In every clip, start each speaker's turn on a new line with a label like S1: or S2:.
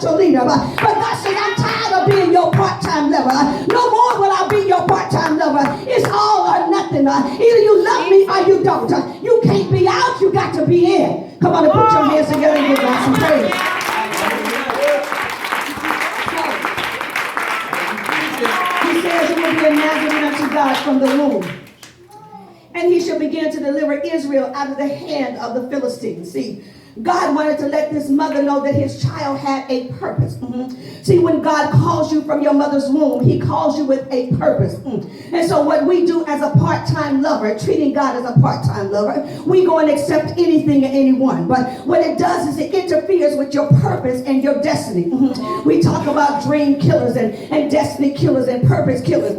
S1: your leader. But God says, I'm tired of being your part-time lover. No more will I be your part-time lover. It's all or nothing. Either you love me or you don't. You can't be out, you got to be in. Come on and put your hands together and give God some praise. He says you will be a Nazarene unto God from the womb. And he shall begin to deliver Israel out of the hand of the Philistines. See, God wanted to let this mother know that his child had a purpose. See, when God calls you from your mother's womb, he calls you with a purpose. And so what we do as a part-time lover, treating God as a part-time lover, we go and accept anything and anyone. But what it does is it interferes with your purpose and your destiny. We talk about dream killers and destiny killers and purpose killers.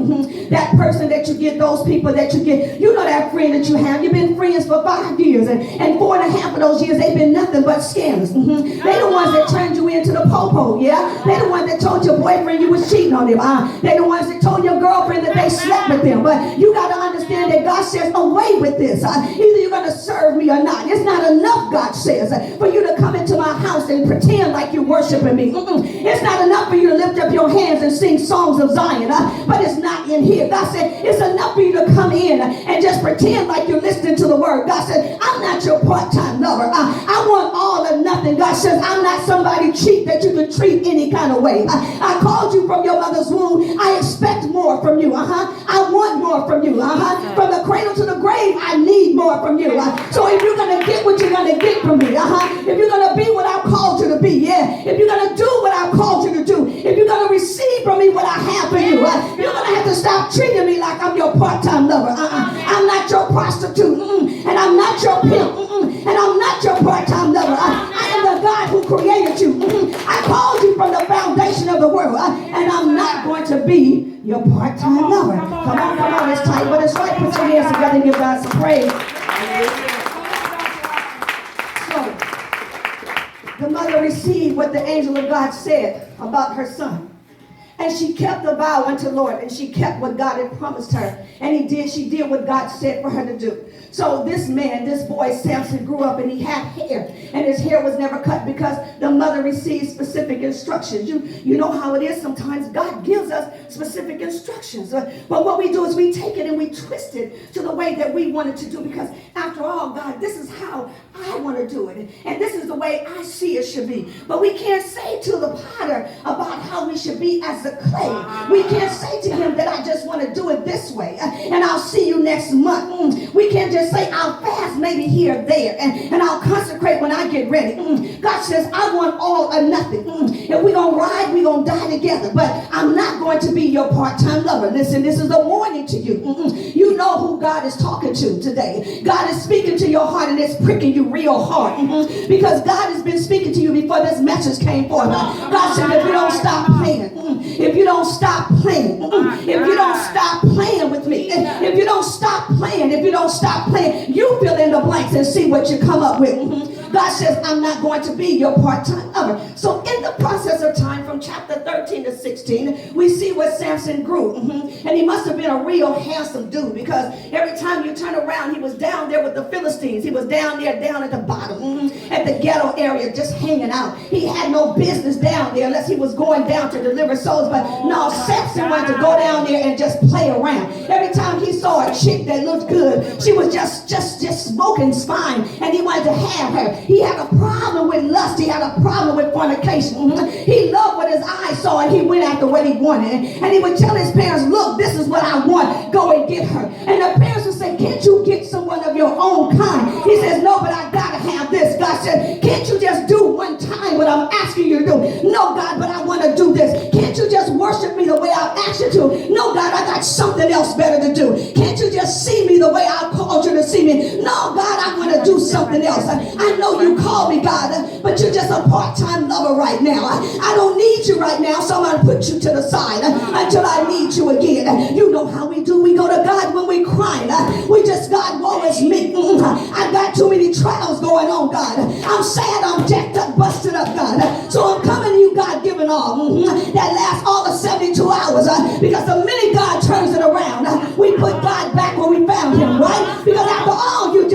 S1: That person that you get, those people that you get, you know that friend that you have, you've been friends for 5 years, and 4.5 of those years they've been nothing but scams. They the ones that turned you into the popo, yeah? They the ones that told your boyfriend you was cheating on them. They the ones that told your girlfriend that they slept with them. But you got to understand that God says, away with this. Either you're going to serve me or not. It's not enough, God says, for you to come into my house and pretend like you're worshiping me. It's not enough for you to lift up your hands and sing songs of Zion, but it's not in here. God said, it's enough for you to come in and just pretend like you're listening to the word. God said, I'm not your part-time lover. I want all or nothing. God says, I'm not somebody cheap that you can treat any kind of way. I called you from your mother's womb. I expect more from you. I want more from you. From the cradle to the grave, I need more from you. So if you're going to get what you're going to get from me, if you're going to be what I've called you to be, yeah, if you're going to do what I've called you to do, if you're going to receive from me what I have for you, you're going to have to stop treating me like I'm your part-time lover. I'm not your prostitute, and I'm not your pimp, and I'm not your part-time lover. I am the God who created you. I called you from the foundation of the world, and I'm not going to be your part-time lover. Come on, it's tight, but it's right. Put your hands together and give God some praise. So, the mother received what the angel of God said about her son. And she kept the vow unto the Lord, and she kept what God had promised her. And she did what God said for her to do. So this man, this boy, Samson, grew up and he had hair. And his hair was never cut because the mother received specific instructions. You know how it is sometimes. God gives us specific instructions. But what we do is we take it and we twist it to the way that we want it to do. Because after all, God, this is how I want to do it. And this is the way I see it should be. But we can't say to the potter about how we should be as the clay. We can't say to him that I just want to do it this way and I'll see you next month. We can't just say I'll fast maybe here or there and I'll consecrate when I get ready. God says I want all or nothing. If we're going to ride, we're going to die together. But I'm not going to be your part-time lover. Listen, this is a warning to you. You know who God is talking to today. God is speaking to your heart and it's pricking you real hard. Because God has been speaking to you before this message came forth. God said if you don't stop playing, if you don't stop playing, if you don't stop playing with me, if you don't stop playing, if you don't stop playing, you fill in the blanks and see what you come up with. God says, I'm not going to be your part-time lover. So in the process of time, from chapter 13 to 16, we see where Samson grew. And he must have been a real handsome dude, because every time you turn around, he was down there with the Philistines. He was down there, down at the bottom, at the ghetto area, just hanging out. He had no business down there unless he was going down to deliver souls. But no, Samson wanted to go down there and just play around. Every time he saw a chick that looked good, she was just smoking fine, and he wanted to have her. He had a problem with lust. He had a problem with fornication. He loved what his eyes saw, and he went after what he wanted. And he would tell his parents, look, this is what I want. Go and get her. And the parents would say, can't you get someone of your own kind? He says, no, but I got to have this. God said, can't you just do one time what I'm asking you to do? No, God, but I want to do this. Can't you just worship me the way I've asked you to? No, God, I got something else better to do. Can't you just see me the way I called you to see me? No, God, I want to do something else. I know you called me, God, but you're just a part-time lover right now. I don't need you right now, so I'm going to put you to the side until I need you again. You know how we do. We go to God when we're crying. We just, God, woe is me. I got too many trials going on, God. I'm sad, I'm jacked up, busted up, God. So I'm coming to you, God, giving all. That lasts all the 72 hours, because the minute God turns it around, we put God back where we found him, right? Because after all, you